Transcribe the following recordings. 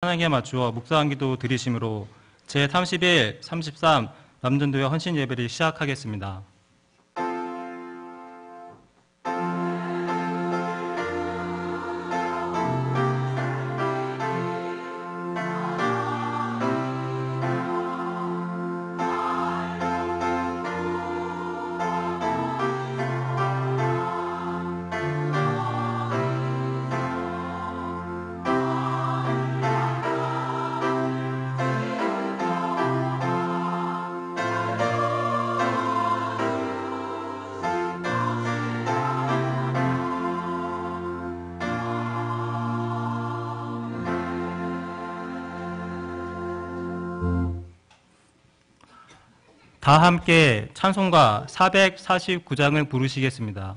하나님께 맞추어 묵상한 기도 드리심으로 제31, 33 남전도회 헌신 예배를 시작하겠습니다. 다 함께 찬송가 449장을 부르시겠습니다.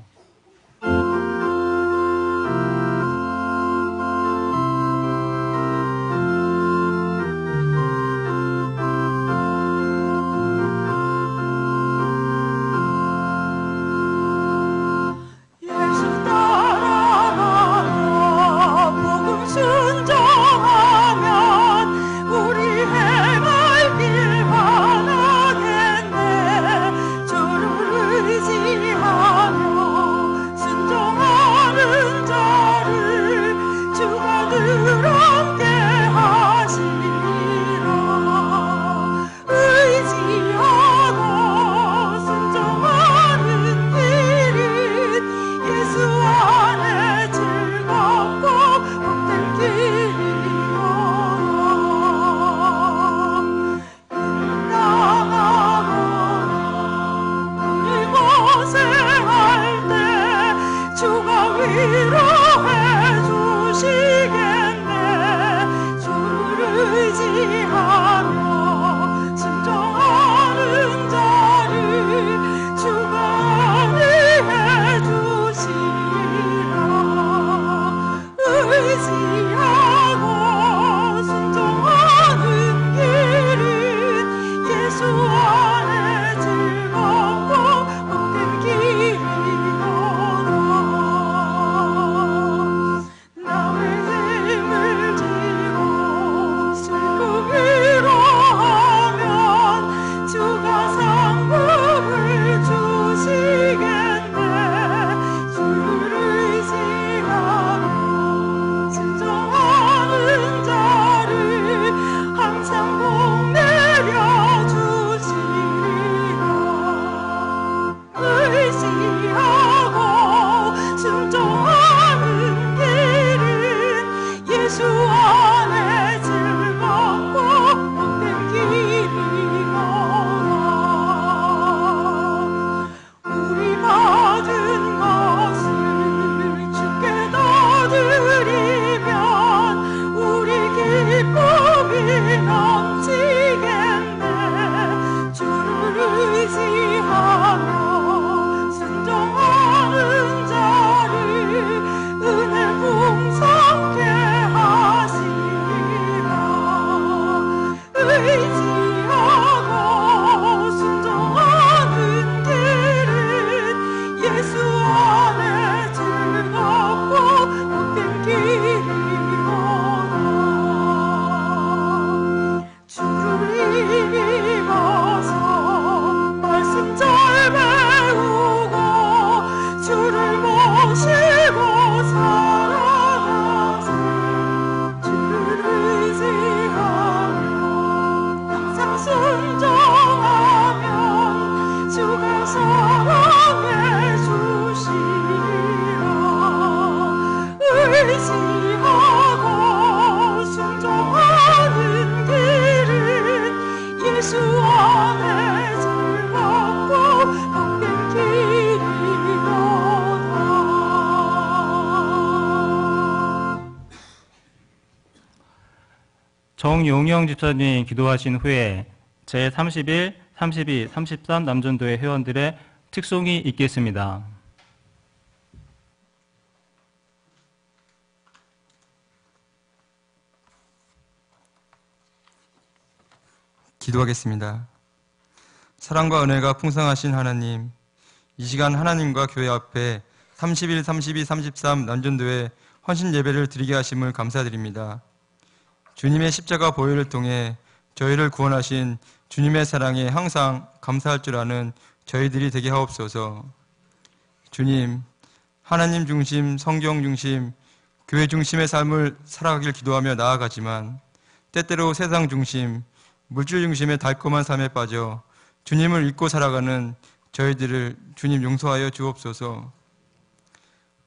정용영 집사님이 기도하신 후에 제31, 32, 33 남전도회 회원들의 특송이 있겠습니다. 기도하겠습니다. 사랑과 은혜가 풍성하신 하나님, 이 시간 하나님과 교회 앞에 31, 32, 33 남전도회 헌신 예배를 드리게 하심을 감사드립니다. 주님의 십자가 보혈을 통해 저희를 구원하신 주님의 사랑에 항상 감사할 줄 아는 저희들이 되게 하옵소서. 주님, 하나님 중심, 성경 중심, 교회 중심의 삶을 살아가길 기도하며 나아가지만 때때로 세상 중심, 물질 중심의 달콤한 삶에 빠져 주님을 잊고 살아가는 저희들을 주님 용서하여 주옵소서.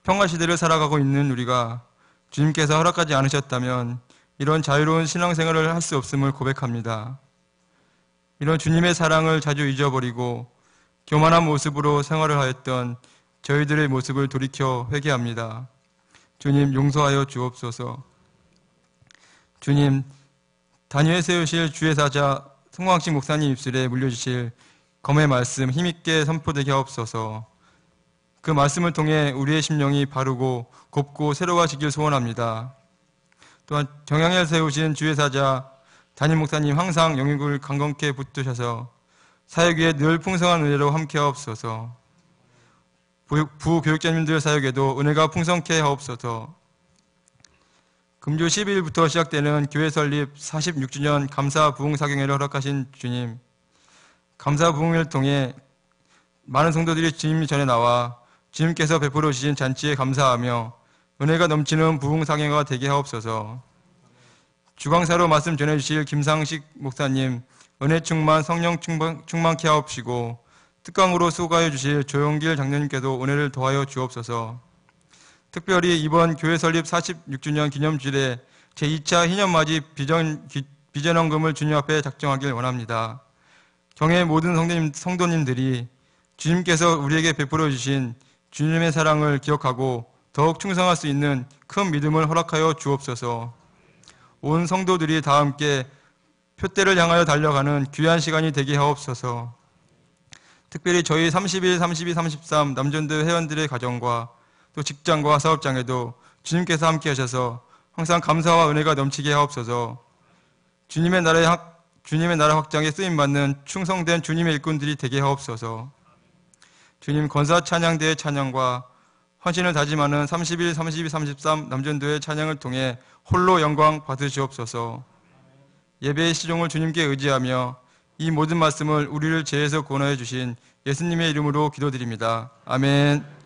평화시대를 살아가고 있는 우리가 주님께서 허락하지 않으셨다면 이런 자유로운 신앙생활을 할 수 없음을 고백합니다. 이런 주님의 사랑을 자주 잊어버리고 교만한 모습으로 생활을 하였던 저희들의 모습을 돌이켜 회개합니다. 주님 용서하여 주옵소서. 주님, 단위에 세우실 주의 사자 송광식 목사님 입술에 물려주실 검의 말씀 힘있게 선포되게 하옵소서. 그 말씀을 통해 우리의 심령이 바르고 곱고 새로워지길 소원합니다. 또한 정향에 세우신 주의 사자 담임 목사님 항상 영육을 강건케 붙드셔서 사역 위에 늘 풍성한 은혜로 함께 하옵소서. 부교육자님들 사역에도 은혜가 풍성케 하옵소서. 금주 12일부터 시작되는 교회 설립 46주년 감사 부흥사경회를 허락하신 주님, 감사 부흥을 통해 많은 성도들이 주님 전에 나와 주님께서 베풀어 주신 잔치에 감사하며 은혜가 넘치는 부흥사경회가 되게 하옵소서. 주강사로 말씀 전해주실 김상식 목사님 은혜 충만 성령 충만케 하옵시고 특강으로 수고하여 주실 조용길 장로님께도 은혜를 더하여 주옵소서. 특별히 이번 교회 설립 46주년 기념주일에 제2차 희년맞이 비전헌금을 주님 앞에 작정하길 원합니다. 경의 모든 성도님들이 주님께서 우리에게 베풀어 주신 주님의 사랑을 기억하고 더욱 충성할 수 있는 큰 믿음을 허락하여 주옵소서. 온 성도들이 다 함께 표대를 향하여 달려가는 귀한 시간이 되게 하옵소서. 특별히 저희 31, 32, 33 남전도 회원들의 가정과 또 직장과 사업장에도 주님께서 함께 하셔서 항상 감사와 은혜가 넘치게 하옵소서. 주님의 나라 확장에 쓰임받는 충성된 주님의 일꾼들이 되게 하옵소서. 주님 권사 찬양대의 찬양과 헌신을 다짐하는 31, 32, 33 남전도의 찬양을 통해 홀로 영광 받으시옵소서. 예배의 시종을 주님께 의지하며 이 모든 말씀을 우리를 죄에서 구원하여 주신 예수님의 이름으로 기도드립니다. 아멘.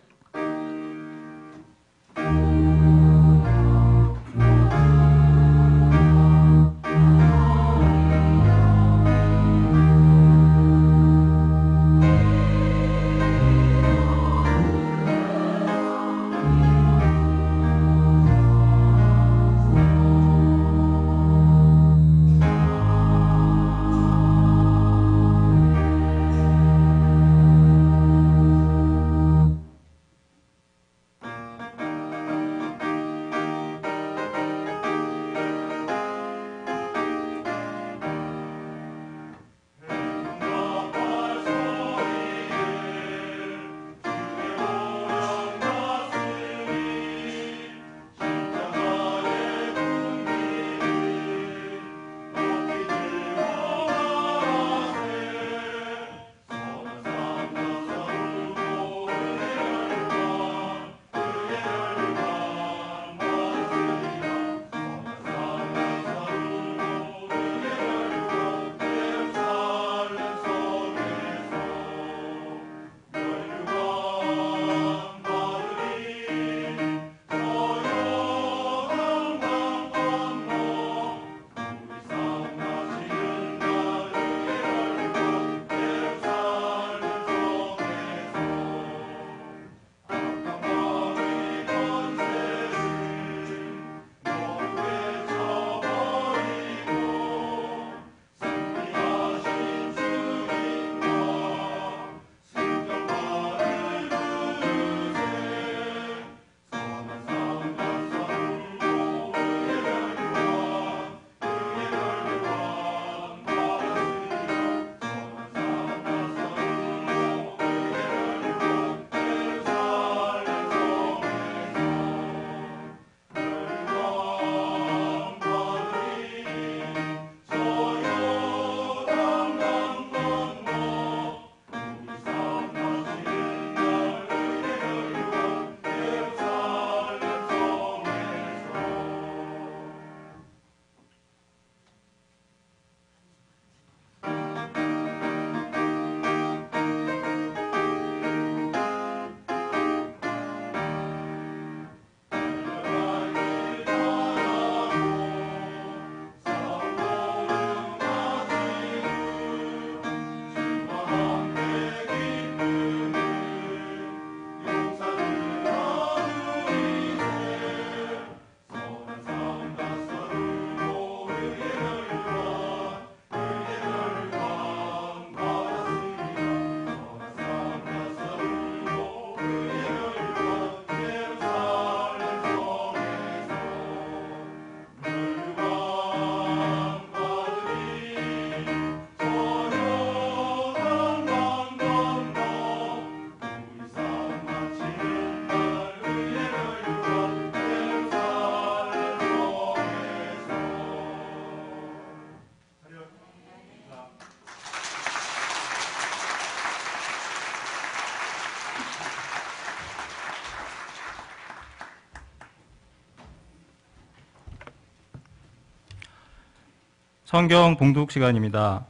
성경 봉독 시간입니다.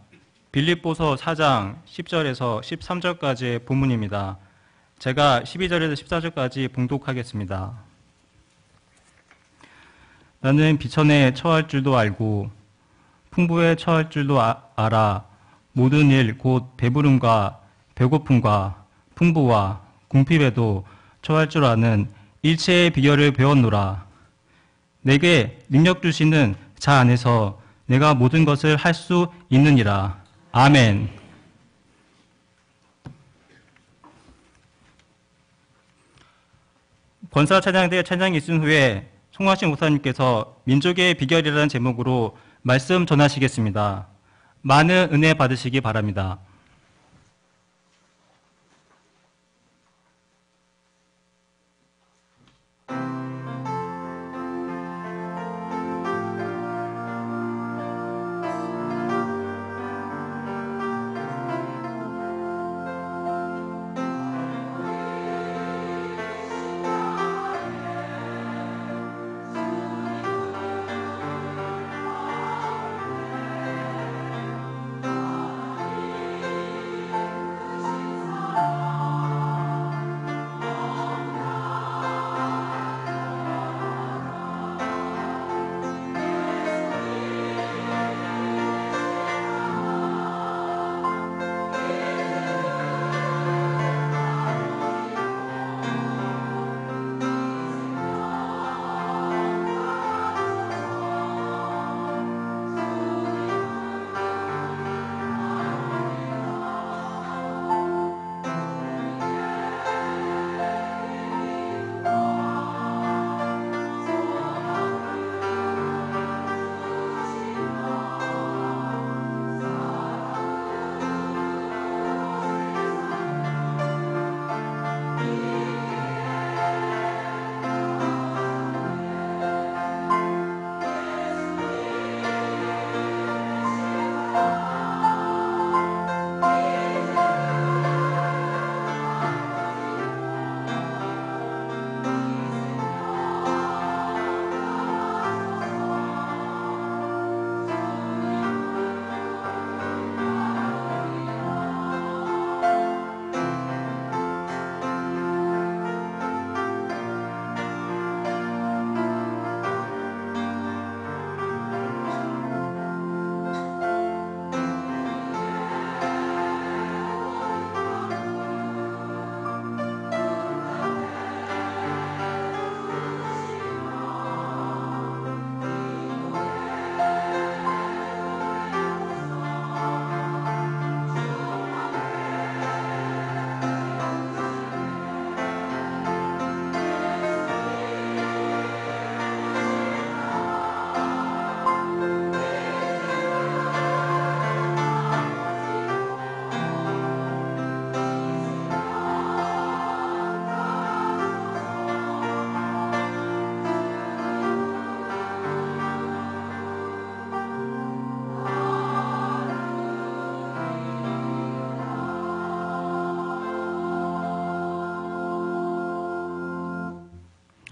빌립보서 4장 10절에서 13절까지의 본문입니다. 제가 12절에서 14절까지 봉독하겠습니다. 나는 비천에 처할 줄도 알고 풍부에 처할 줄도 알아. 모든 일 곧 배부름과 배고픔과 풍부와 궁핍에도 처할 줄 아는 일체의 비결을 배웠노라. 내게 능력 주시는 자 안에서 내가 모든 것을 할 수 있느니라. 아멘. 권사 찬양대 찬양이 있은 후에 송하신 목사님께서 민족의 비결이라는 제목으로 말씀 전하시겠습니다. 많은 은혜 받으시기 바랍니다.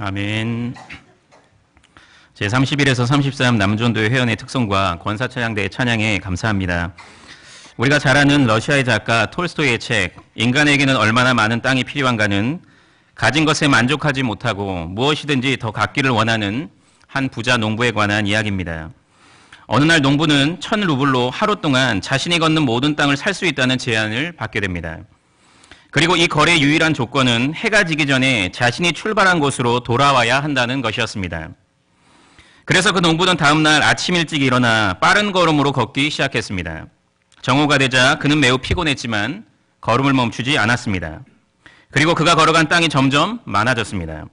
아멘. 제31에서 33 남전도회 회원의 특성과 권사찬양대의 찬양에 감사합니다. 우리가 잘 아는 러시아의 작가 톨스토이의 책 인간에게는 얼마나 많은 땅이 필요한가는 가진 것에 만족하지 못하고 무엇이든지 더 갖기를 원하는 한 부자 농부에 관한 이야기입니다. 어느 날 농부는 1000루블로 하루 동안 자신이 걷는 모든 땅을 살 수 있다는 제안을 받게 됩니다. 그리고 이 거래의 유일한 조건은 해가 지기 전에 자신이 출발한 곳으로 돌아와야 한다는 것이었습니다. 그래서 그 농부는 다음날 아침 일찍 일어나 빠른 걸음으로 걷기 시작했습니다. 정오가 되자 그는 매우 피곤했지만 걸음을 멈추지 않았습니다. 그리고 그가 걸어간 땅이 점점 많아졌습니다.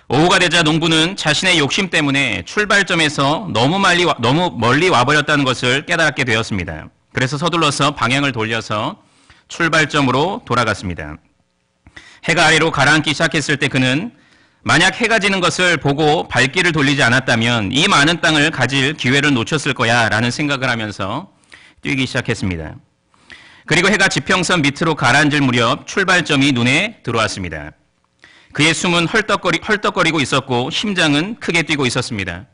오후가 되자 농부는 자신의 욕심 때문에 출발점에서 너무 멀리 와버렸다는 것을 깨닫게 되었습니다. 그래서 서둘러서 방향을 돌려서 출발점으로 돌아갔습니다. 해가 아래로 가라앉기 시작했을 때 그는 만약 해가 지는 것을 보고 발길을 돌리지 않았다면 이 많은 땅을 가질 기회를 놓쳤을 거야 라는 생각을 하면서 뛰기 시작했습니다. 그리고 해가 지평선 밑으로 가라앉을 무렵 출발점이 눈에 들어왔습니다. 그의 숨은 헐떡거리고 있었고 심장은 크게 뛰고 있었습니다.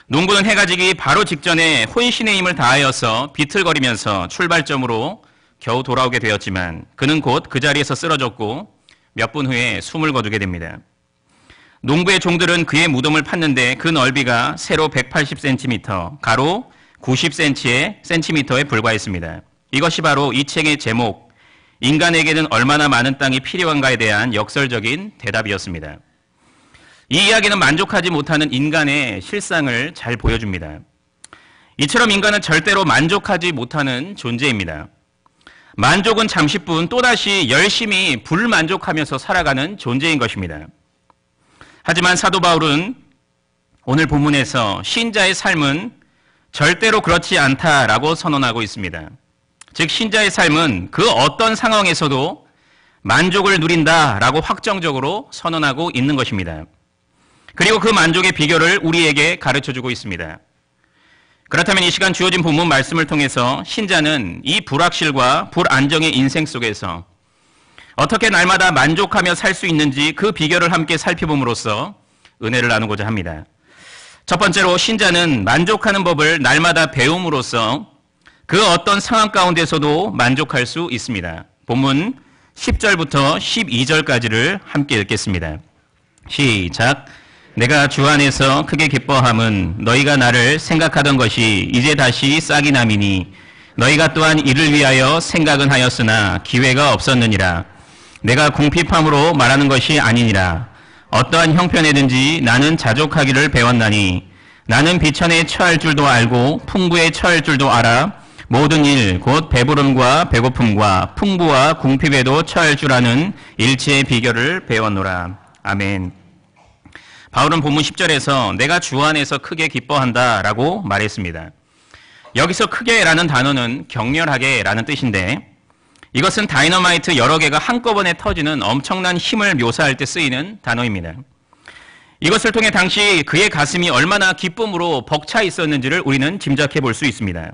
농부는 해가 지기 바로 직전에 혼신의 힘을 다하여서 비틀거리면서 출발점으로 겨우 돌아오게 되었지만 그는 곧 그 자리에서 쓰러졌고 몇 분 후에 숨을 거두게 됩니다. 농부의 종들은 그의 무덤을 팠는데 그 넓이가 세로 180cm, 가로 90cm에 불과했습니다. 이것이 바로 이 책의 제목, 인간에게는 얼마나 많은 땅이 필요한가에 대한 역설적인 대답이었습니다. 이 이야기는 만족하지 못하는 인간의 실상을 잘 보여줍니다. 이처럼 인간은 절대로 만족하지 못하는 존재입니다. 만족은 잠시뿐 또다시 열심히 불만족하면서 살아가는 존재인 것입니다. 하지만 사도 바울은 오늘 본문에서 신자의 삶은 절대로 그렇지 않다라고 선언하고 있습니다. 즉 신자의 삶은 그 어떤 상황에서도 만족을 누린다라고 확정적으로 선언하고 있는 것입니다. 그리고 그 만족의 비결을 우리에게 가르쳐주고 있습니다. 그렇다면 이 시간 주어진 본문 말씀을 통해서 신자는 이 불확실과 불안정의 인생 속에서 어떻게 날마다 만족하며 살 수 있는지 그 비결을 함께 살펴봄으로써 은혜를 나누고자 합니다. 첫 번째로 신자는 만족하는 법을 날마다 배움으로써 그 어떤 상황 가운데서도 만족할 수 있습니다. 본문 10절부터 12절까지를 함께 읽겠습니다. 시작. 내가 주 안에서 크게 기뻐함은 너희가 나를 생각하던 것이 이제 다시 싹이 남이니 너희가 또한 이를 위하여 생각은 하였으나 기회가 없었느니라. 내가 궁핍함으로 말하는 것이 아니니라. 어떠한 형편에든지 나는 자족하기를 배웠나니 나는 비천에 처할 줄도 알고 풍부에 처할 줄도 알아 모든 일 곧 배부름과 배고픔과 풍부와 궁핍에도 처할 줄 아는 일체의 비결을 배웠노라. 아멘. 바울은 본문 10절에서 내가 주 안에서 크게 기뻐한다 라고 말했습니다. 여기서 크게라는 단어는 격렬하게라는 뜻인데 이것은 다이너마이트 여러 개가 한꺼번에 터지는 엄청난 힘을 묘사할 때 쓰이는 단어입니다. 이것을 통해 당시 그의 가슴이 얼마나 기쁨으로 벅차 있었는지를 우리는 짐작해 볼 수 있습니다.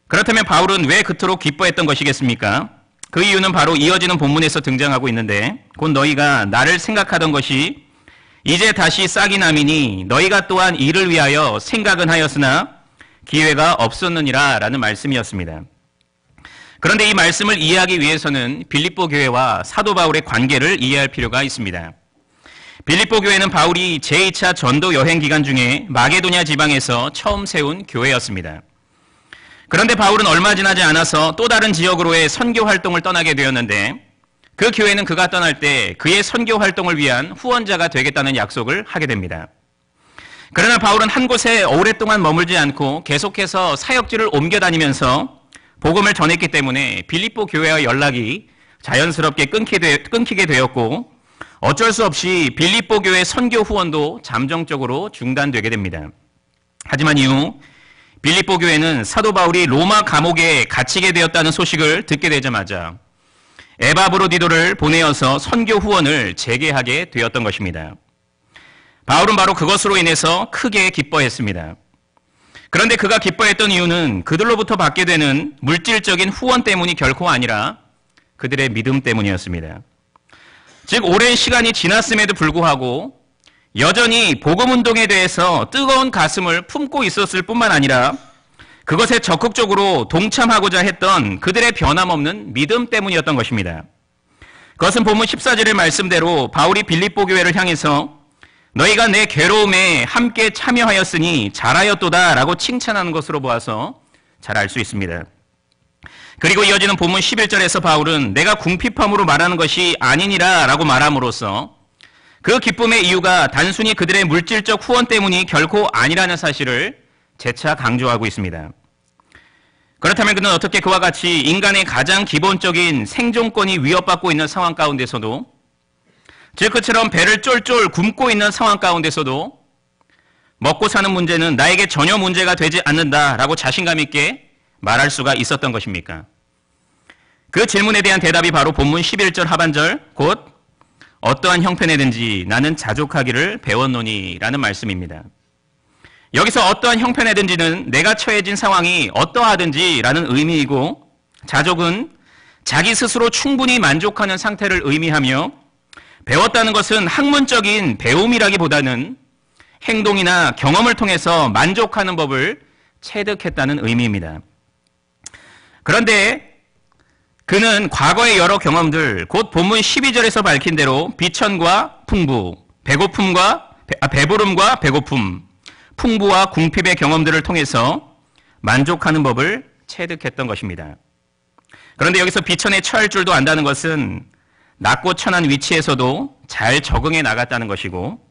그렇다면 바울은 왜 그토록 기뻐했던 것이겠습니까? 그 이유는 바로 이어지는 본문에서 등장하고 있는데 곧 너희가 나를 생각하던 것이 이제 다시 싹이 남이니 너희가 또한 이를 위하여 생각은 하였으나 기회가 없었느니라 라는 말씀이었습니다. 그런데 이 말씀을 이해하기 위해서는 빌립보 교회와 사도 바울의 관계를 이해할 필요가 있습니다. 빌립보 교회는 바울이 제2차 전도 여행 기간 중에 마게도냐 지방에서 처음 세운 교회였습니다. 그런데 바울은 얼마 지나지 않아서 또 다른 지역으로의 선교 활동을 떠나게 되었는데 그 교회는 그가 떠날 때 그의 선교 활동을 위한 후원자가 되겠다는 약속을 하게 됩니다. 그러나 바울은 한 곳에 오랫동안 머물지 않고 계속해서 사역지를 옮겨 다니면서 복음을 전했기 때문에 빌립보 교회와 연락이 자연스럽게 끊기게 되었고 어쩔 수 없이 빌립보 교회 선교 후원도 잠정적으로 중단되게 됩니다. 하지만 이후 빌립보 교회는 사도 바울이 로마 감옥에 갇히게 되었다는 소식을 듣게 되자마자 에바브로디도를 보내어서 선교 후원을 재개하게 되었던 것입니다. 바울은 바로 그것으로 인해서 크게 기뻐했습니다. 그런데 그가 기뻐했던 이유는 그들로부터 받게 되는 물질적인 후원 때문이 결코 아니라 그들의 믿음 때문이었습니다. 즉 오랜 시간이 지났음에도 불구하고 여전히 복음운동에 대해서 뜨거운 가슴을 품고 있었을 뿐만 아니라 그것에 적극적으로 동참하고자 했던 그들의 변함없는 믿음 때문이었던 것입니다. 그것은 본문 14절의 말씀대로 바울이 빌립보 교회를 향해서 너희가 내 괴로움에 함께 참여하였으니 잘하였도다 라고 칭찬하는 것으로 보아서 잘 알 수 있습니다. 그리고 이어지는 본문 11절에서 바울은 내가 궁핍함으로 말하는 것이 아니니라 라고 말함으로써 그 기쁨의 이유가 단순히 그들의 물질적 후원 때문이 결코 아니라는 사실을 재차 강조하고 있습니다. 그렇다면 그는 어떻게 그와 같이 인간의 가장 기본적인 생존권이 위협받고 있는 상황 가운데서도 즉 그처럼 배를 쫄쫄 굶고 있는 상황 가운데서도 먹고 사는 문제는 나에게 전혀 문제가 되지 않는다라고 자신감 있게 말할 수가 있었던 것입니까? 그 질문에 대한 대답이 바로 본문 11절 하반절 곧 어떠한 형편에든지 나는 자족하기를 배웠노니 라는 말씀입니다. 여기서 어떠한 형편에든지는 내가 처해진 상황이 어떠하든지 라는 의미이고 자족은 자기 스스로 충분히 만족하는 상태를 의미하며 배웠다는 것은 학문적인 배움이라기보다는 행동이나 경험을 통해서 만족하는 법을 체득했다는 의미입니다. 그런데 그는 과거의 여러 경험들, 곧 본문 12절에서 밝힌 대로 비천과 풍부, 배부름과 배고픔, 풍부와 궁핍의 경험들을 통해서 만족하는 법을 체득했던 것입니다. 그런데 여기서 비천에 처할 줄도 안다는 것은 낮고 천한 위치에서도 잘 적응해 나갔다는 것이고,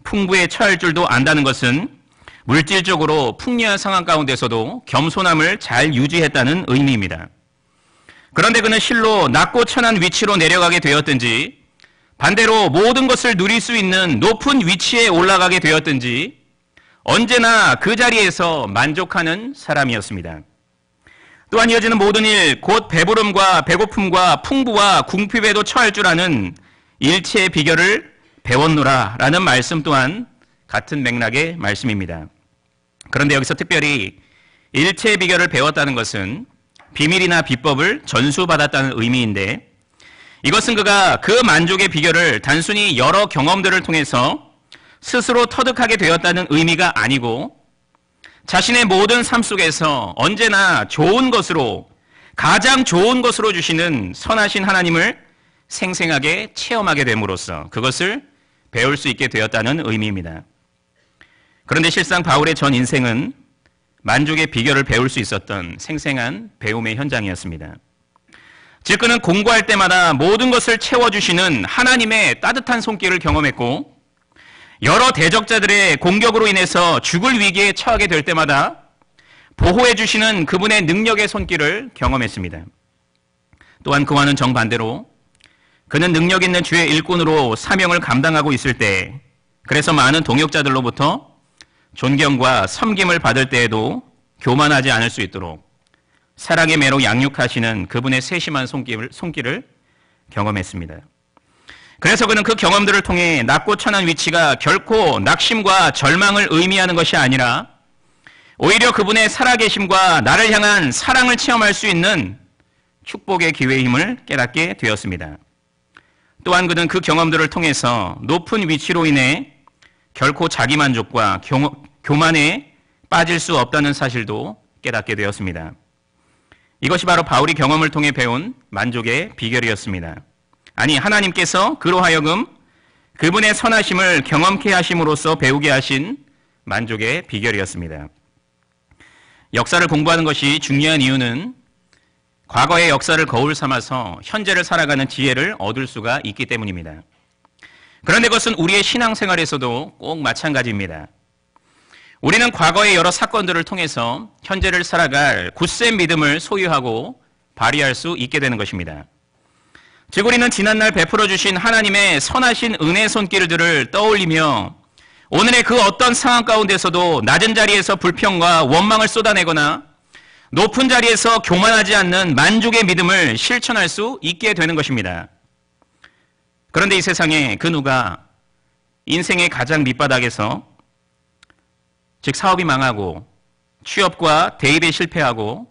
풍부에 처할 줄도 안다는 것은 물질적으로 풍요한 상황 가운데서도 겸손함을 잘 유지했다는 의미입니다. 그런데 그는 실로 낮고 천한 위치로 내려가게 되었든지, 반대로 모든 것을 누릴 수 있는 높은 위치에 올라가게 되었든지 언제나 그 자리에서 만족하는 사람이었습니다. 또한 이어지는 모든 일, 곧 배부름과 배고픔과 풍부와 궁핍에도 처할 줄 아는 일체의 비결을 배웠노라 라는 말씀 또한 같은 맥락의 말씀입니다. 그런데 여기서 특별히 일체의 비결을 배웠다는 것은 비밀이나 비법을 전수받았다는 의미인데, 이것은 그가 그 만족의 비결을 단순히 여러 경험들을 통해서 스스로 터득하게 되었다는 의미가 아니고, 자신의 모든 삶 속에서 언제나 좋은 것으로, 가장 좋은 것으로 주시는 선하신 하나님을 생생하게 체험하게 됨으로써 그것을 배울 수 있게 되었다는 의미입니다. 그런데 실상 바울의 전 인생은 만족의 비결을 배울 수 있었던 생생한 배움의 현장이었습니다. 즉 그는 공부할 때마다 모든 것을 채워주시는 하나님의 따뜻한 손길을 경험했고, 여러 대적자들의 공격으로 인해서 죽을 위기에 처하게 될 때마다 보호해 주시는 그분의 능력의 손길을 경험했습니다. 또한 그와는 정반대로 그는 능력 있는 주의 일꾼으로 사명을 감당하고 있을 때, 그래서 많은 동역자들로부터 존경과 섬김을 받을 때에도 교만하지 않을 수 있도록 사랑의 매로 양육하시는 그분의 세심한 손길을 경험했습니다. 그래서 그는 그 경험들을 통해 낮고 천한 위치가 결코 낙심과 절망을 의미하는 것이 아니라 오히려 그분의 살아계심과 나를 향한 사랑을 체험할 수 있는 축복의 기회임을 깨닫게 되었습니다. 또한 그는 그 경험들을 통해서 높은 위치로 인해 결코 자기만족과 교만에 빠질 수 없다는 사실도 깨닫게 되었습니다. 이것이 바로 바울이 경험을 통해 배운 만족의 비결이었습니다. 아니, 하나님께서 그로 하여금 그분의 선하심을 경험케 하심으로써 배우게 하신 만족의 비결이었습니다. 역사를 공부하는 것이 중요한 이유는 과거의 역사를 거울 삼아서 현재를 살아가는 지혜를 얻을 수가 있기 때문입니다. 그런데 그것은 우리의 신앙생활에서도 꼭 마찬가지입니다. 우리는 과거의 여러 사건들을 통해서 현재를 살아갈 굳센 믿음을 소유하고 발휘할 수 있게 되는 것입니다. 즉 우리는 지난날 베풀어 주신 하나님의 선하신 은혜 손길들을 떠올리며 오늘의 그 어떤 상황 가운데서도 낮은 자리에서 불평과 원망을 쏟아내거나 높은 자리에서 교만하지 않는 만족의 믿음을 실천할 수 있게 되는 것입니다. 그런데 이 세상에 그 누가 인생의 가장 밑바닥에서, 즉 사업이 망하고 취업과 대입에 실패하고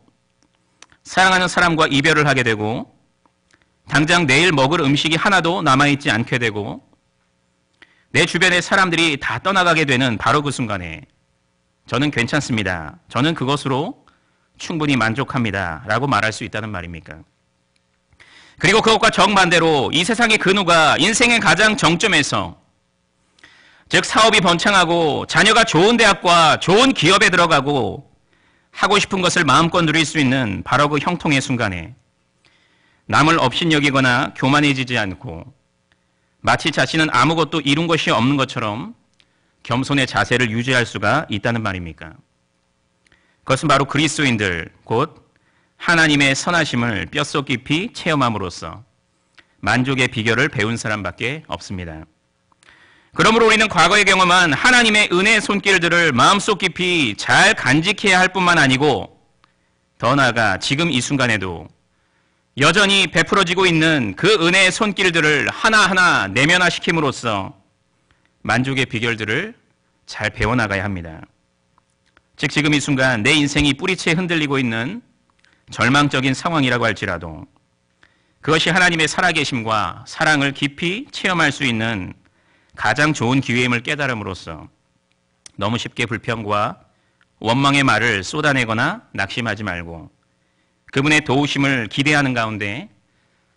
사랑하는 사람과 이별을 하게 되고 당장 내일 먹을 음식이 하나도 남아있지 않게 되고 내 주변의 사람들이 다 떠나가게 되는 바로 그 순간에 저는 괜찮습니다, 저는 그것으로 충분히 만족합니다 라고 말할 수 있다는 말입니까? 그리고 그것과 정반대로 이 세상의 그 누가 인생의 가장 정점에서, 즉 사업이 번창하고 자녀가 좋은 대학과 좋은 기업에 들어가고 하고 싶은 것을 마음껏 누릴 수 있는 바로 그 형통의 순간에 남을 업신여기거나 교만해지지 않고 마치 자신은 아무것도 이룬 것이 없는 것처럼 겸손의 자세를 유지할 수가 있다는 말입니까? 그것은 바로 그리스도인들, 곧 하나님의 선하심을 뼛속 깊이 체험함으로써 만족의 비결을 배운 사람밖에 없습니다. 그러므로 우리는 과거에 경험한 하나님의 은혜의 손길들을 마음속 깊이 잘 간직해야 할 뿐만 아니고 더 나아가 지금 이 순간에도 여전히 베풀어지고 있는 그 은혜의 손길들을 하나하나 내면화시킴으로써 만족의 비결들을 잘 배워나가야 합니다. 즉 지금 이 순간 내 인생이 뿌리채 흔들리고 있는 절망적인 상황이라고 할지라도 그것이 하나님의 살아계심과 사랑을 깊이 체험할 수 있는 가장 좋은 기회임을 깨달음으로써 너무 쉽게 불평과 원망의 말을 쏟아내거나 낙심하지 말고 그분의 도우심을 기대하는 가운데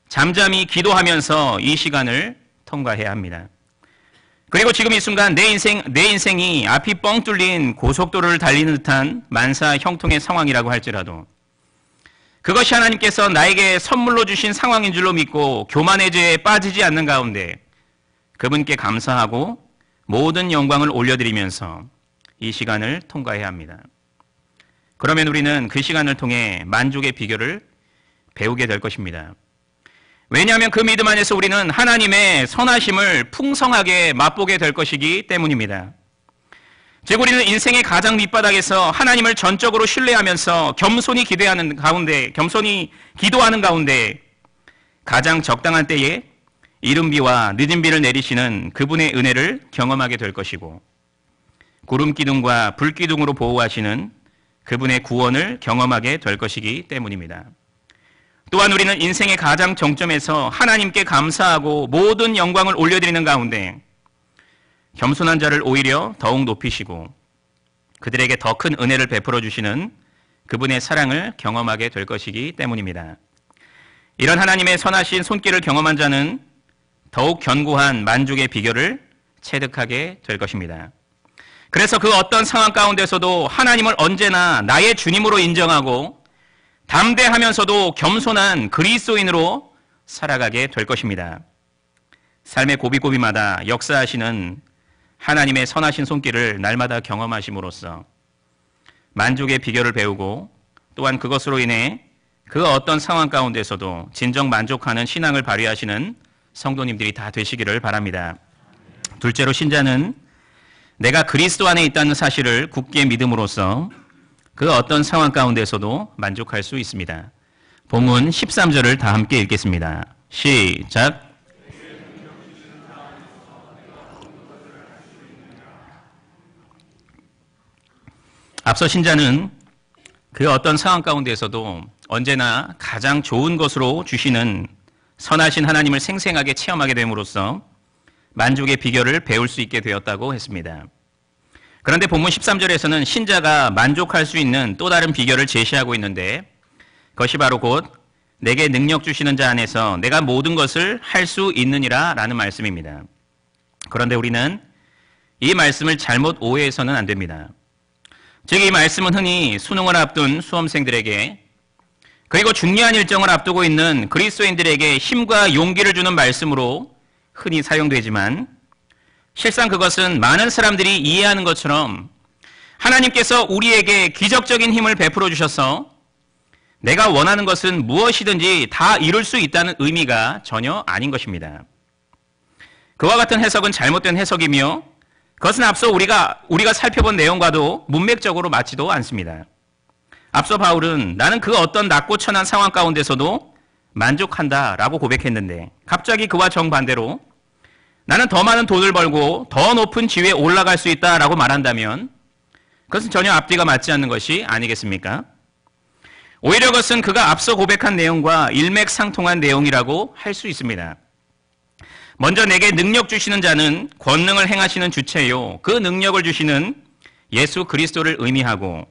잠잠히 기도하면서 이 시간을 통과해야 합니다. 그리고 지금 이 순간 내 인생이 앞이 뻥 뚫린 고속도로를 달리는 듯한 만사 형통의 상황이라고 할지라도 그것이 하나님께서 나에게 선물로 주신 상황인 줄로 믿고 교만의 죄에 빠지지 않는 가운데 그분께 감사하고 모든 영광을 올려드리면서 이 시간을 통과해야 합니다. 그러면 우리는 그 시간을 통해 만족의 비결을 배우게 될 것입니다. 왜냐하면 그 믿음 안에서 우리는 하나님의 선하심을 풍성하게 맛보게 될 것이기 때문입니다. 즉 우리는 인생의 가장 밑바닥에서 하나님을 전적으로 신뢰하면서 겸손히 기도하는 가운데 가장 적당한 때에 이른 비와 늦은 비를 내리시는 그분의 은혜를 경험하게 될 것이고 구름 기둥과 불 기둥으로 보호하시는 그분의 구원을 경험하게 될 것이기 때문입니다. 또한 우리는 인생의 가장 정점에서 하나님께 감사하고 모든 영광을 올려드리는 가운데 겸손한 자를 오히려 더욱 높이시고 그들에게 더 큰 은혜를 베풀어 주시는 그분의 사랑을 경험하게 될 것이기 때문입니다. 이런 하나님의 선하신 손길을 경험한 자는 더욱 견고한 만족의 비결을 체득하게 될 것입니다. 그래서 그 어떤 상황 가운데서도 하나님을 언제나 나의 주님으로 인정하고 담대하면서도 겸손한 그리스도인으로 살아가게 될 것입니다. 삶의 고비고비마다 역사하시는 하나님의 선하신 손길을 날마다 경험하심으로써 만족의 비결을 배우고 또한 그것으로 인해 그 어떤 상황 가운데서도 진정 만족하는 신앙을 발휘하시는 성도님들이 다 되시기를 바랍니다. 둘째로 신자는 내가 그리스도 안에 있다는 사실을 굳게 믿음으로써 그 어떤 상황 가운데서도 만족할 수 있습니다. 본문 13절을 다 함께 읽겠습니다. 시작. 앞서 신자는 그 어떤 상황 가운데서도 언제나 가장 좋은 것으로 주시는 선하신 하나님을 생생하게 체험하게 됨으로써 만족의 비결을 배울 수 있게 되었다고 했습니다. 그런데 본문 13절에서는 신자가 만족할 수 있는 또 다른 비결을 제시하고 있는데 그것이 바로 곧 내게 능력 주시는 자 안에서 내가 모든 것을 할 수 있느니라 라는 말씀입니다. 그런데 우리는 이 말씀을 잘못 오해해서는 안 됩니다. 즉 이 말씀은 흔히 수능을 앞둔 수험생들에게 그리고 중요한 일정을 앞두고 있는 그리스도인들에게 힘과 용기를 주는 말씀으로 흔히 사용되지만 실상 그것은 많은 사람들이 이해하는 것처럼 하나님께서 우리에게 기적적인 힘을 베풀어 주셔서 내가 원하는 것은 무엇이든지 다 이룰 수 있다는 의미가 전혀 아닌 것입니다. 그와 같은 해석은 잘못된 해석이며 그것은 앞서 우리가 살펴본 내용과도 문맥적으로 맞지도 않습니다. 앞서 바울은 나는 그 어떤 낮고 천한 상황 가운데서도 만족한다라고 고백했는데 갑자기 그와 정반대로 나는 더 많은 돈을 벌고 더 높은 지위에 올라갈 수 있다라고 말한다면 그것은 전혀 앞뒤가 맞지 않는 것이 아니겠습니까? 오히려 그것은 그가 앞서 고백한 내용과 일맥상통한 내용이라고 할 수 있습니다. 먼저 내게 능력 주시는 자는 권능을 행하시는 주체요. 그 능력을 주시는 예수 그리스도를 의미하고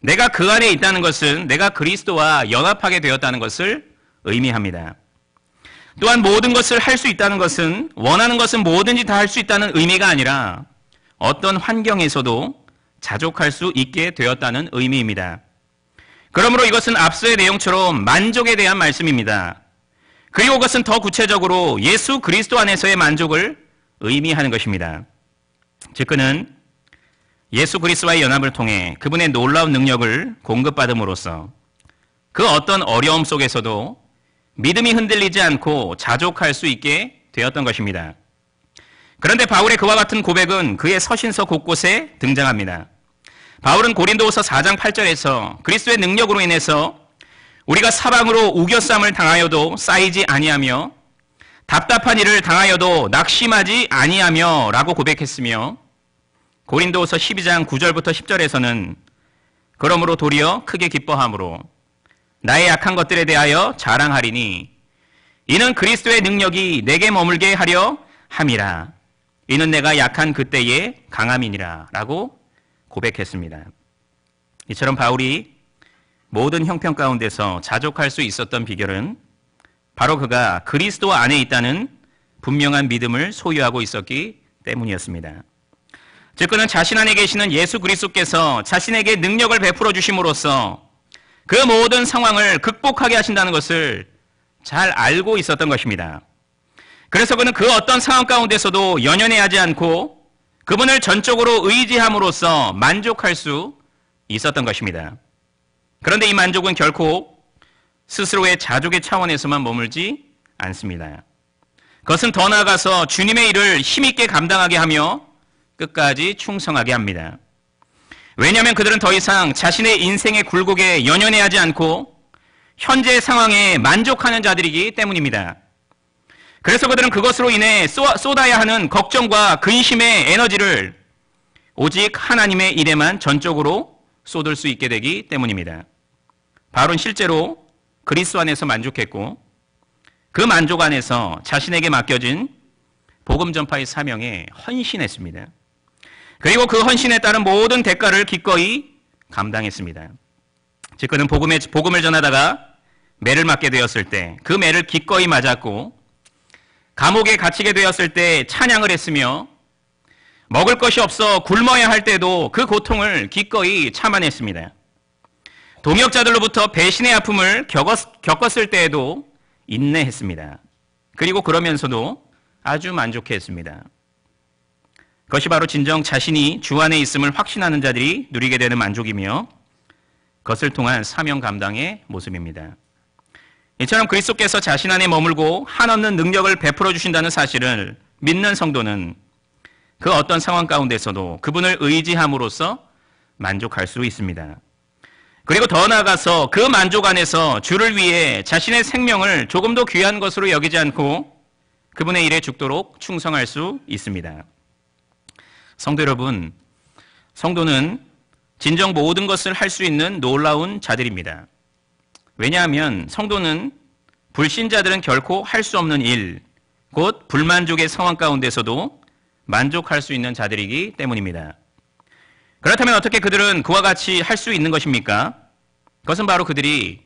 내가 그 안에 있다는 것은 내가 그리스도와 연합하게 되었다는 것을 의미합니다. 또한 모든 것을 할 수 있다는 것은 원하는 것은 뭐든지 다 할 수 있다는 의미가 아니라 어떤 환경에서도 자족할 수 있게 되었다는 의미입니다. 그러므로 이것은 앞서의 내용처럼 만족에 대한 말씀입니다. 그리고 그것은 더 구체적으로 예수 그리스도 안에서의 만족을 의미하는 것입니다. 즉 그는 예수 그리스도와의 연합을 통해 그분의 놀라운 능력을 공급받음으로써 그 어떤 어려움 속에서도 믿음이 흔들리지 않고 자족할 수 있게 되었던 것입니다. 그런데 바울의 그와 같은 고백은 그의 서신서 곳곳에 등장합니다. 바울은 고린도후서 4장 8절에서 그리스도의 능력으로 인해서 우리가 사방으로 우겨쌈을 당하여도 쌓이지 아니하며 답답한 일을 당하여도 낙심하지 아니하며 라고 고백했으며 고린도후서 12장 9절부터 10절에서는 그러므로 도리어 크게 기뻐함으로 나의 약한 것들에 대하여 자랑하리니 이는 그리스도의 능력이 내게 머물게 하려 함이라. 이는 내가 약한 그때의 강함이니라 라고 고백했습니다. 이처럼 바울이 모든 형편 가운데서 자족할 수 있었던 비결은 바로 그가 그리스도 안에 있다는 분명한 믿음을 소유하고 있었기 때문이었습니다. 즉 그는 자신 안에 계시는 예수 그리스도께서 자신에게 능력을 베풀어 주심으로써 그 모든 상황을 극복하게 하신다는 것을 잘 알고 있었던 것입니다. 그래서 그는 그 어떤 상황 가운데서도 연연해하지 않고 그분을 전적으로 의지함으로써 만족할 수 있었던 것입니다. 그런데 이 만족은 결코 스스로의 자족의 차원에서만 머물지 않습니다. 그것은 더 나아가서 주님의 일을 힘있게 감당하게 하며 끝까지 충성하게 합니다. 왜냐하면 그들은 더 이상 자신의 인생의 굴곡에 연연해하지 않고 현재 상황에 만족하는 자들이기 때문입니다. 그래서 그들은 그것으로 인해 쏟아야 하는 걱정과 근심의 에너지를 오직 하나님의 일에만 전적으로 쏟을 수 있게 되기 때문입니다. 바울은 실제로 그리스도 안에서 만족했고 그 만족 안에서 자신에게 맡겨진 복음 전파의 사명에 헌신했습니다. 그리고 그 헌신에 따른 모든 대가를 기꺼이 감당했습니다. 즉 그는 복음을 전하다가 매를 맞게 되었을 때 그 매를 기꺼이 맞았고 감옥에 갇히게 되었을 때 찬양을 했으며 먹을 것이 없어 굶어야 할 때도 그 고통을 기꺼이 참아냈습니다. 동역자들로부터 배신의 아픔을 겪었을 때에도 인내했습니다. 그리고 그러면서도 아주 만족했습니다. 그것이 바로 진정 자신이 주 안에 있음을 확신하는 자들이 누리게 되는 만족이며 그것을 통한 사명 감당의 모습입니다. 이처럼 그리스도께서 자신 안에 머물고 한없는 능력을 베풀어 주신다는 사실을 믿는 성도는 그 어떤 상황 가운데서도 그분을 의지함으로써 만족할 수 있습니다. 그리고 더 나아가서 그 만족 안에서 주를 위해 자신의 생명을 조금도 귀한 것으로 여기지 않고 그분의 일에 죽도록 충성할 수 있습니다. 성도 여러분, 성도는 진정 모든 것을 할 수 있는 놀라운 자들입니다. 왜냐하면 성도는 불신자들은 결코 할 수 없는 일, 곧 불만족의 상황 가운데서도 만족할 수 있는 자들이기 때문입니다. 그렇다면 어떻게 그들은 그와 같이 할 수 있는 것입니까? 그것은 바로 그들이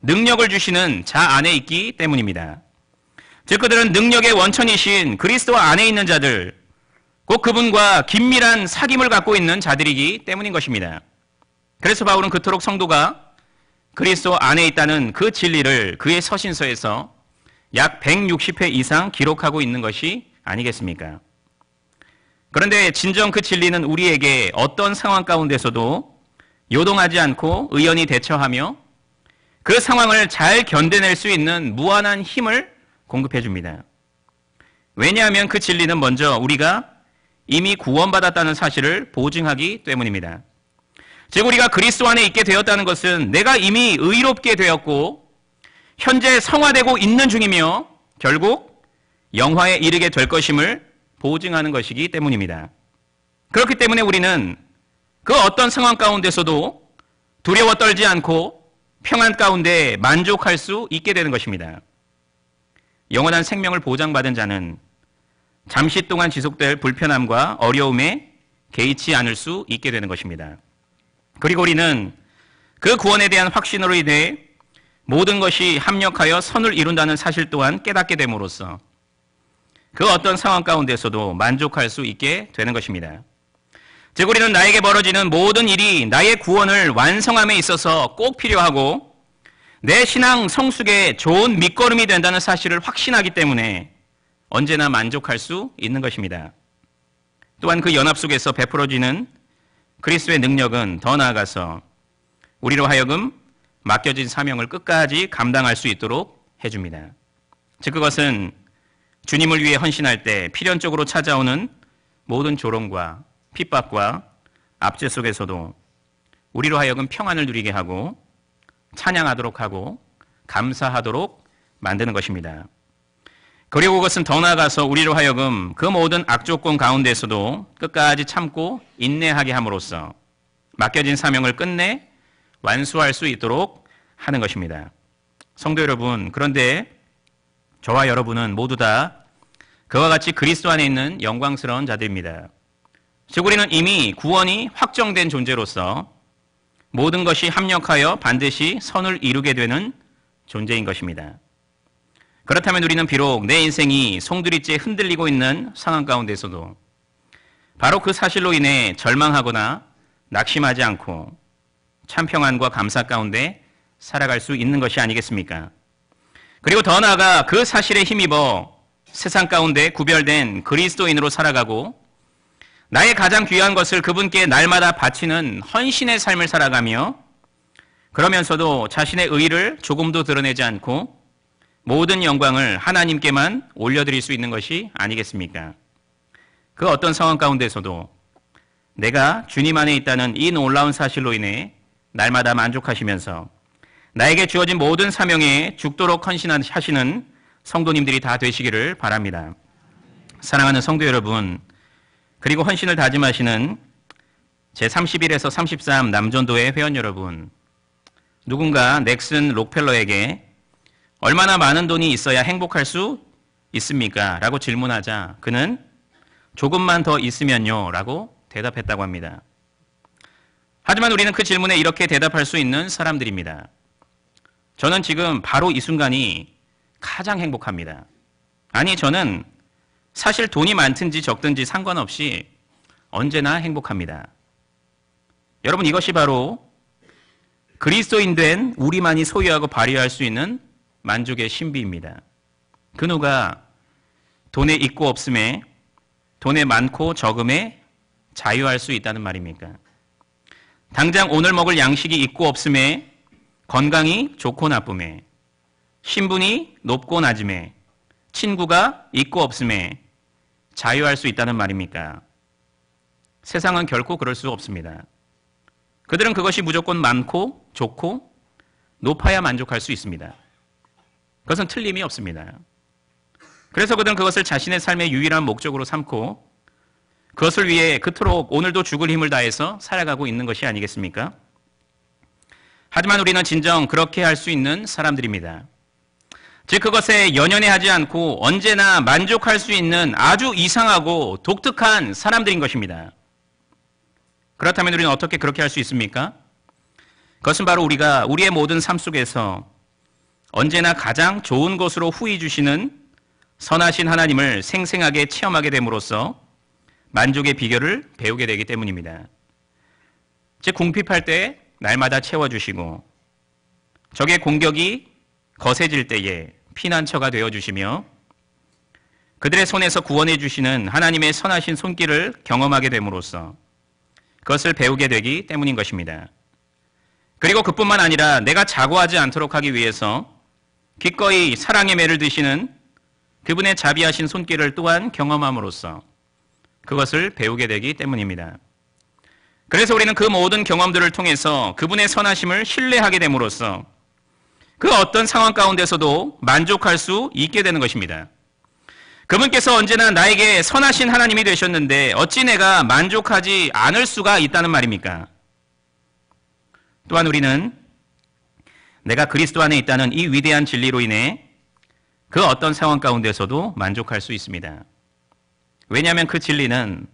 능력을 주시는 자 안에 있기 때문입니다. 즉 그들은 능력의 원천이신 그리스도 안에 있는 자들, 곧 그분과 긴밀한 사귐을 갖고 있는 자들이기 때문인 것입니다. 그래서 바울은 그토록 성도가 그리스도 안에 있다는 그 진리를 그의 서신서에서 약 160회 이상 기록하고 있는 것이 아니겠습니까? 그런데 진정 그 진리는 우리에게 어떤 상황 가운데서도 요동하지 않고 의연히 대처하며 그 상황을 잘 견뎌낼 수 있는 무한한 힘을 공급해 줍니다. 왜냐하면 그 진리는 먼저 우리가 이미 구원받았다는 사실을 보증하기 때문입니다. 즉 우리가 그리스도 안에 있게 되었다는 것은 내가 이미 의롭게 되었고 현재 성화되고 있는 중이며 결국 영화에 이르게 될 것임을 보증하는 것이기 때문입니다. 그렇기 때문에 우리는 그 어떤 상황 가운데서도 두려워 떨지 않고 평안 가운데 만족할 수 있게 되는 것입니다. 영원한 생명을 보장받은 자는 잠시 동안 지속될 불편함과 어려움에 개의치 않을 수 있게 되는 것입니다. 그리고 우리는 그 구원에 대한 확신으로 인해 모든 것이 합력하여 선을 이룬다는 사실 또한 깨닫게 됨으로써 그 어떤 상황 가운데서도 만족할 수 있게 되는 것입니다. 즉 우리는 나에게 벌어지는 모든 일이 나의 구원을 완성함에 있어서 꼭 필요하고 내 신앙 성숙의 좋은 밑거름이 된다는 사실을 확신하기 때문에 언제나 만족할 수 있는 것입니다. 또한 그 연합 속에서 베풀어지는 그리스도의 능력은 더 나아가서 우리로 하여금 맡겨진 사명을 끝까지 감당할 수 있도록 해줍니다. 즉 그것은 주님을 위해 헌신할 때 필연적으로 찾아오는 모든 조롱과 핍박과 압제 속에서도 우리로 하여금 평안을 누리게 하고 찬양하도록 하고 감사하도록 만드는 것입니다. 그리고 그것은 더 나아가서 우리로 하여금 그 모든 악조건 가운데서도 끝까지 참고 인내하게 함으로써 맡겨진 사명을 끝내 완수할 수 있도록 하는 것입니다. 성도 여러분, 그런데 저와 여러분은 모두 다 그와 같이 그리스도 안에 있는 영광스러운 자들입니다. 즉 우리는 이미 구원이 확정된 존재로서 모든 것이 합력하여 반드시 선을 이루게 되는 존재인 것입니다. 그렇다면 우리는 비록 내 인생이 송두리째 흔들리고 있는 상황 가운데서도 바로 그 사실로 인해 절망하거나 낙심하지 않고 참 평안과 감사 가운데 살아갈 수 있는 것이 아니겠습니까? 그리고 더 나아가 그 사실에 힘입어 세상 가운데 구별된 그리스도인으로 살아가고 나의 가장 귀한 것을 그분께 날마다 바치는 헌신의 삶을 살아가며 그러면서도 자신의 의의를 조금도 드러내지 않고 모든 영광을 하나님께만 올려드릴 수 있는 것이 아니겠습니까? 그 어떤 상황 가운데서도 내가 주님 안에 있다는 이 놀라운 사실로 인해 날마다 만족하시면서 나에게 주어진 모든 사명에 죽도록 헌신하시는 성도님들이 다 되시기를 바랍니다. 사랑하는 성도 여러분, 그리고 헌신을 다짐하시는 제31에서 33 남전도회 회원 여러분, 누군가 넥슨 록펠러에게 얼마나 많은 돈이 있어야 행복할 수 있습니까? 라고 질문하자 그는 조금만 더 있으면요 라고 대답했다고 합니다. 하지만 우리는 그 질문에 이렇게 대답할 수 있는 사람들입니다. 저는 지금 바로 이 순간이 가장 행복합니다. 아니, 저는 사실 돈이 많든지 적든지 상관없이 언제나 행복합니다. 여러분, 이것이 바로 그리스도인 된 우리만이 소유하고 발휘할 수 있는 만족의 신비입니다. 그 누가 돈에 있고 없음에, 돈에 많고 적음에 자유할 수 있다는 말입니까? 당장 오늘 먹을 양식이 있고 없음에, 건강이 좋고 나쁨에, 신분이 높고 낮음에, 친구가 있고 없음에 자유할 수 있다는 말입니까? 세상은 결코 그럴 수 없습니다. 그들은 그것이 무조건 많고 좋고 높아야 만족할 수 있습니다. 그것은 틀림이 없습니다. 그래서 그들은 그것을 자신의 삶의 유일한 목적으로 삼고 그것을 위해 그토록 오늘도 죽을 힘을 다해서 살아가고 있는 것이 아니겠습니까? 하지만 우리는 진정 그렇게 할 수 있는 사람들입니다. 즉 그것에 연연해하지 않고 언제나 만족할 수 있는 아주 이상하고 독특한 사람들인 것입니다. 그렇다면 우리는 어떻게 그렇게 할 수 있습니까? 그것은 바로 우리가 우리의 모든 삶 속에서 언제나 가장 좋은 것으로 후히 주시는 선하신 하나님을 생생하게 체험하게 됨으로써 만족의 비결을 배우게 되기 때문입니다. 즉 궁핍할 때 날마다 채워주시고 적의 공격이 거세질 때에 피난처가 되어주시며 그들의 손에서 구원해 주시는 하나님의 선하신 손길을 경험하게 됨으로써 그것을 배우게 되기 때문인 것입니다. 그리고 그뿐만 아니라 내가 자고하지 않도록 하기 위해서 기꺼이 사랑의 매를 드시는 그분의 자비하신 손길을 또한 경험함으로써 그것을 배우게 되기 때문입니다. 그래서 우리는 그 모든 경험들을 통해서 그분의 선하심을 신뢰하게 됨으로써 그 어떤 상황 가운데서도 만족할 수 있게 되는 것입니다. 그분께서 언제나 나에게 선하신 하나님이 되셨는데 어찌 내가 만족하지 않을 수가 있다는 말입니까? 또한 우리는 내가 그리스도 안에 있다는 이 위대한 진리로 인해 그 어떤 상황 가운데서도 만족할 수 있습니다. 왜냐하면 그 진리는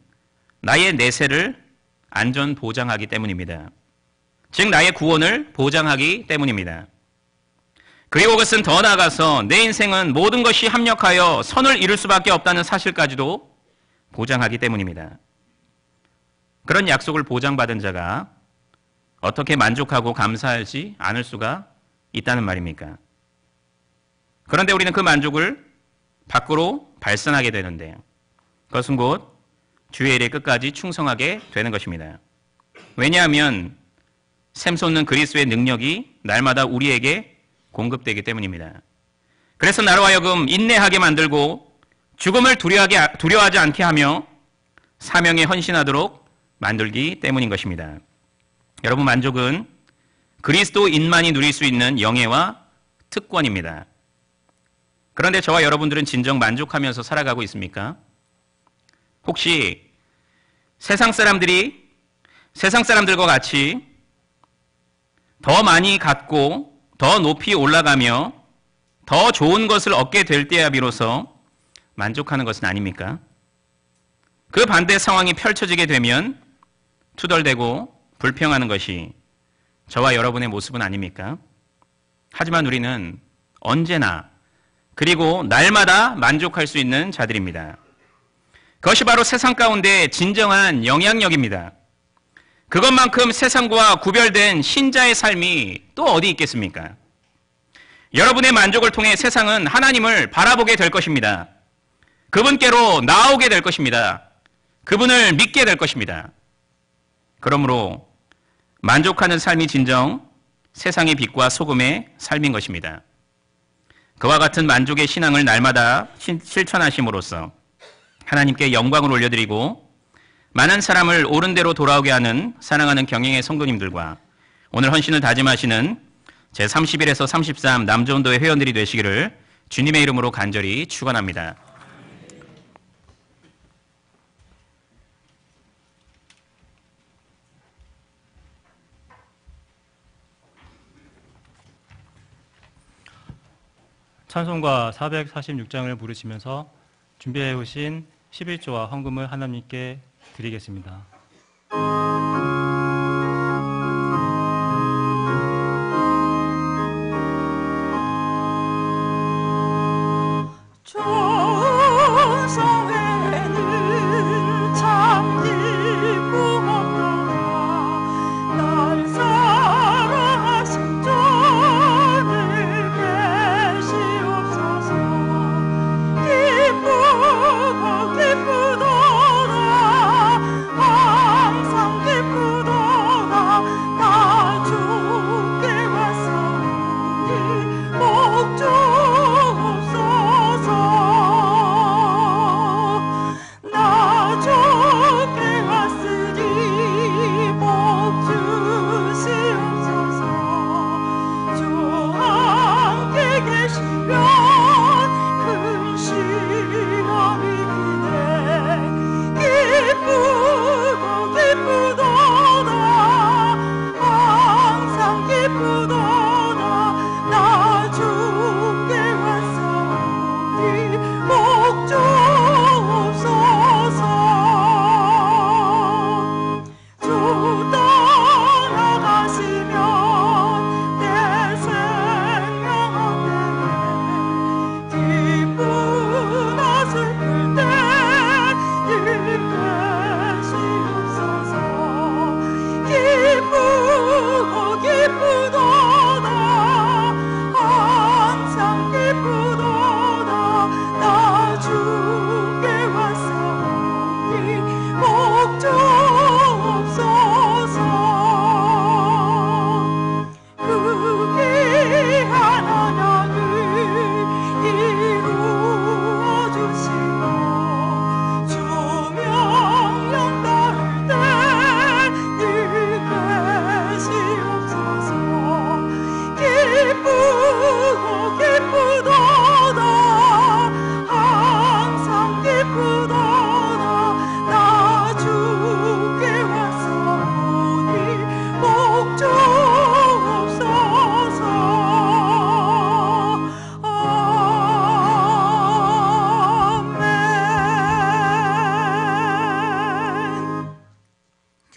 나의 내세를 안전 보장하기 때문입니다. 즉 나의 구원을 보장하기 때문입니다. 그리고 그것은 더 나아가서 내 인생은 모든 것이 합력하여 선을 이룰 수밖에 없다는 사실까지도 보장하기 때문입니다. 그런 약속을 보장받은 자가 어떻게 만족하고 감사하지 않을 수가 있다는 말입니까? 그런데 우리는 그 만족을 밖으로 발산하게 되는데 그것은 곧 주의 일에 끝까지 충성하게 되는 것입니다. 왜냐하면 샘솟는 그리스도의 능력이 날마다 우리에게 공급되기 때문입니다. 그래서 나로 하여금 인내하게 만들고 죽음을 두려워하지 않게 하며 사명에 헌신하도록 만들기 때문인 것입니다. 여러분, 만족은 그리스도인만이 누릴 수 있는 영예와 특권입니다. 그런데 저와 여러분들은 진정 만족하면서 살아가고 있습니까? 혹시 세상 사람들과 같이 더 많이 갖고 더 높이 올라가며 더 좋은 것을 얻게 될 때야 비로소 만족하는 것은 아닙니까? 그 반대 상황이 펼쳐지게 되면 투덜대고 불평하는 것이 저와 여러분의 모습은 아닙니까? 하지만 우리는 언제나 그리고 날마다 만족할 수 있는 자들입니다. 그것이 바로 세상 가운데 진정한 영향력입니다. 그것만큼 세상과 구별된 신자의 삶이 또 어디 있겠습니까? 여러분의 만족을 통해 세상은 하나님을 바라보게 될 것입니다. 그분께로 나오게 될 것입니다. 그분을 믿게 될 것입니다. 그러므로 만족하는 삶이 진정 세상의 빛과 소금의 삶인 것입니다. 그와 같은 만족의 신앙을 날마다 실천하심으로써 하나님께 영광을 올려드리고 많은 사람을 옳은 대로 돌아오게 하는 사랑하는 경영의 성도님들과 오늘 헌신을 다짐하시는 제31에서 33 남조원도회 회원들이 되시기를 주님의 이름으로 간절히 축원합니다. 찬송가 446장을 부르시면서 준비해 오신 11조와 헌금을 하나님께 드리겠습니다.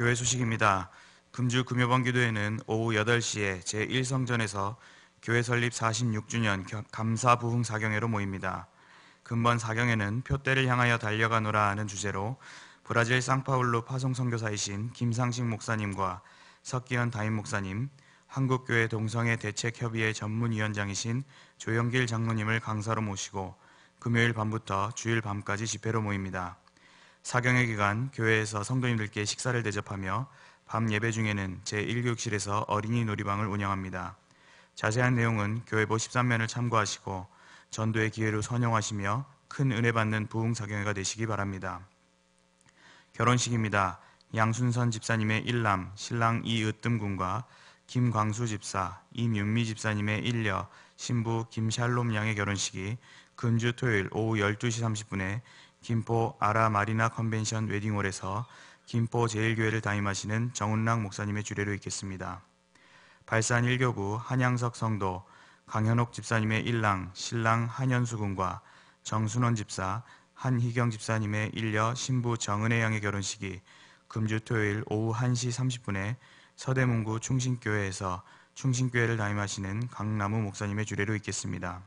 교회 소식입니다. 금주 금요번 기도회는 오후 8시에 제1성전에서 교회 설립 46주년 감사 부흥 사경회로 모입니다. 금번 사경회는 표대를 향하여 달려가노라 하는 주제로 브라질 상파울루 파송 선교사이신 김상식 목사님과 석기현 담임 목사님, 한국교회 동성애 대책협의회 전문위원장이신 조영길 장로님을 강사로 모시고 금요일 밤부터 주일 밤까지 집회로 모입니다. 사경회 기간 교회에서 성도님들께 식사를 대접하며 밤 예배 중에는 제1교육실에서 어린이 놀이방을 운영합니다. 자세한 내용은 교회보 13면을 참고하시고 전도의 기회로 선용하시며 큰 은혜 받는 부흥 사경회가 되시기 바랍니다. 결혼식입니다. 양순선 집사님의 일남 신랑 이으뜸 군과 김광수 집사, 임윤미 집사님의 일녀 신부 김샬롬 양의 결혼식이 금주 토요일 오후 12시 30분에 김포 아라 마리나 컨벤션 웨딩홀에서 김포 제1교회를 담임하시는 정은락 목사님의 주례로 있겠습니다. 발산 1교구 한양석 성도 강현옥 집사님의 일랑 신랑 한현수 군과 정순원 집사, 한희경 집사님의 일녀 신부 정은혜 양의 결혼식이 금주 토요일 오후 1시 30분에 서대문구 충신교회에서 충신교회를 담임하시는 강남우 목사님의 주례로 있겠습니다.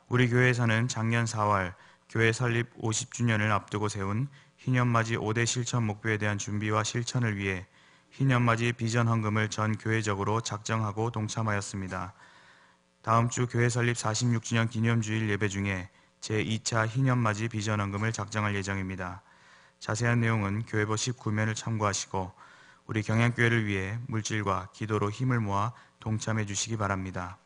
우리 교회에서는 작년 4월 교회 설립 50주년을 앞두고 세운 희년맞이 5대 실천 목표에 대한 준비와 실천을 위해 희년맞이 비전 헌금을 전 교회적으로 작정하고 동참하였습니다. 다음 주 교회 설립 46주년 기념주일 예배 중에 제2차 희년맞이 비전 헌금을 작정할 예정입니다. 자세한 내용은 교회보 19면을 참고하시고 우리 경양교회를 위해 물질과 기도로 힘을 모아 동참해 주시기 바랍니다.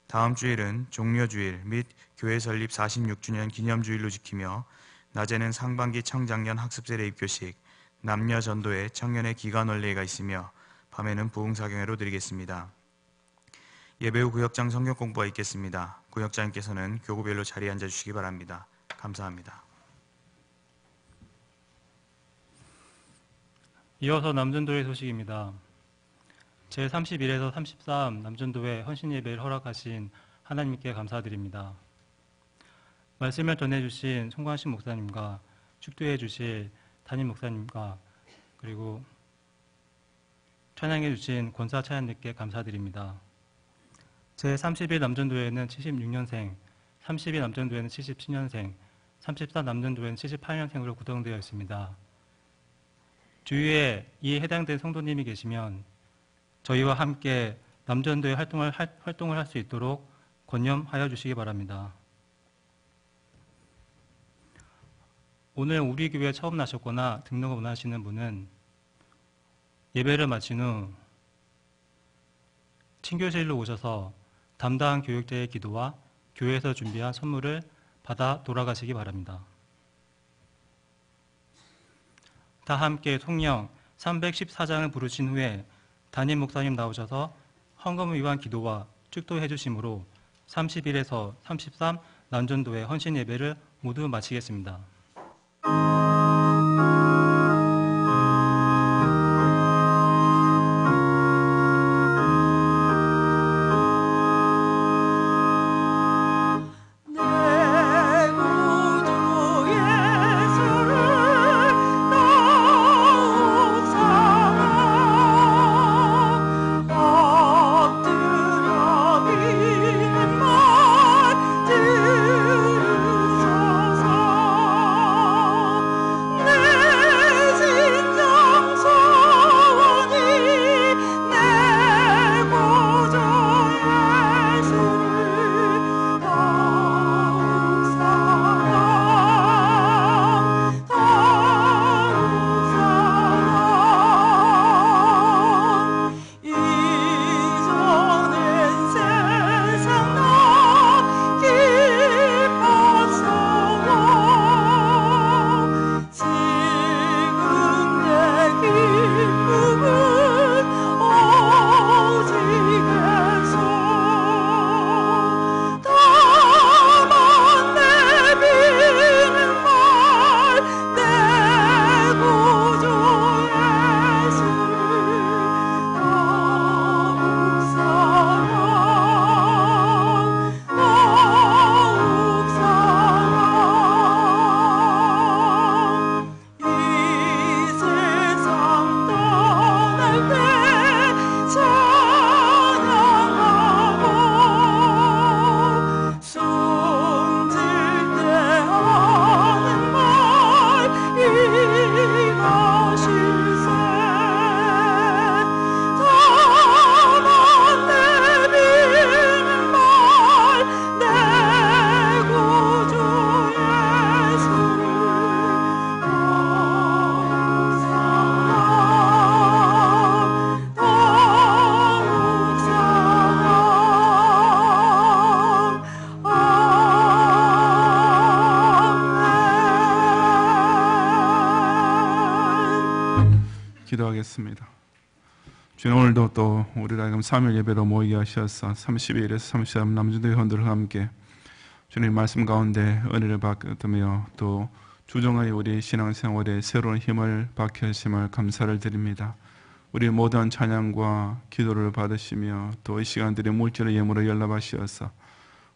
다음 주일은 종려주일 및 교회 설립 46주년 기념주일로 지키며 낮에는 상반기 청장년 학습세례 입교식, 남녀 전도회 청년의 기간원례가 있으며 밤에는 부흥사경회로 드리겠습니다. 예배 후 구역장 성경 공부가 있겠습니다. 구역장님께서는 교구별로 자리에 앉아주시기 바랍니다. 감사합니다. 이어서 남전도회 소식입니다. 제31에서 33 남전도회 헌신예배를 허락하신 하나님께 감사드립니다. 말씀을 전해주신 송광식 목사님과 축도해 주실 담임 목사님과 그리고 찬양해 주신 권사 차장님께 감사드립니다. 제31 남전도회는 76년생, 32 남전도회는 77년생, 34 남전도회는 78년생으로 구성되어 있습니다. 주위에 이에 해당된 성도님이 계시면 저희와 함께 남전도회 활동을 할 수 있도록 권념하여 주시기 바랍니다. 오늘 우리 교회에 처음 나셨거나 등록을 원하시는 분은 예배를 마친 후 친교실로 오셔서 담당 교육자의 기도와 교회에서 준비한 선물을 받아 돌아가시기 바랍니다. 다 함께 송령 314장을 부르신 후에 담임 목사님 나오셔서 헌금을 위한 기도와 축도해 주심으로 31에서 33 남전도회 헌신 예배를 모두 마치겠습니다. 기도하겠습니다. 주님, 오늘도 또 우리를 하여금 3일 예배로 모이게 하셔서 31에서 33 남전도회 회원들과 함께 주님 말씀 가운데 은혜를 받으며 또 주정의 우리 신앙생활에 새로운 힘을 받게 하심을 감사를 드립니다. 우리 모든 찬양과 기도를 받으시며 또 이 시간들이 물질의 예물을 연락하시어서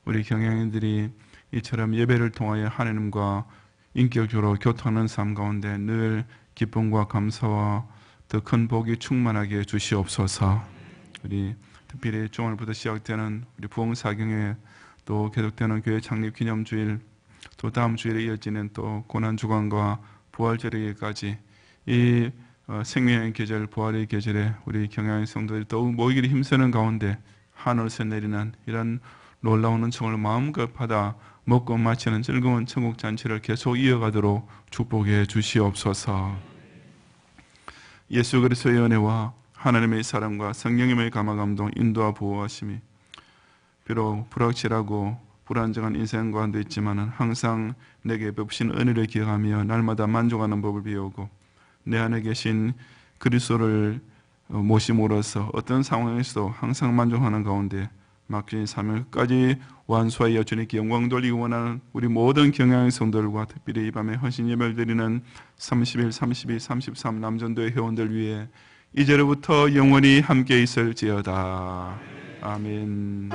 우리 경영인들이 이처럼 예배를 통하여 하나님과 인격적으로 교통하는 삶 가운데 늘 기쁨과 감사와 더 큰 복이 충만하게 해 주시옵소서. 우리 특별히 주말부터 시작되는 우리 부흥사경회, 또 계속되는 교회 창립 기념주일, 또 다음 주일에 이어지는 또 고난주간과 부활절에까지 이 생명의 계절, 부활의 계절에 우리 경향의 성도들이 더욱 모이기를 힘쓰는 가운데 하늘에서 내리는 이런 놀라운 은총을 마음껏 받아 먹고 마치는 즐거운 천국 잔치를 계속 이어가도록 축복해 주시옵소서. 예수 그리스도의 은혜와 하나님의 사랑과 성령님의 감화 감동, 인도와 보호하심이 비록 불확실하고 불안정한 인생 가운데 있지만은 항상 내게 베푸신 은혜를 기억하며 날마다 만족하는 법을 배우고 내 안에 계신 그리스도를 모심으로써 어떤 상황에서도 항상 만족하는 가운데 맡긴 사명을 끝까지 완수하여 주님께 영광 돌리기 원하는 우리 모든 경향의 성도들과 특별히 이 밤에 헌신 예배를 드리는 31, 32, 33 남전도의 회원들 위해 이제로부터 영원히 함께 있을지어다. 아멘.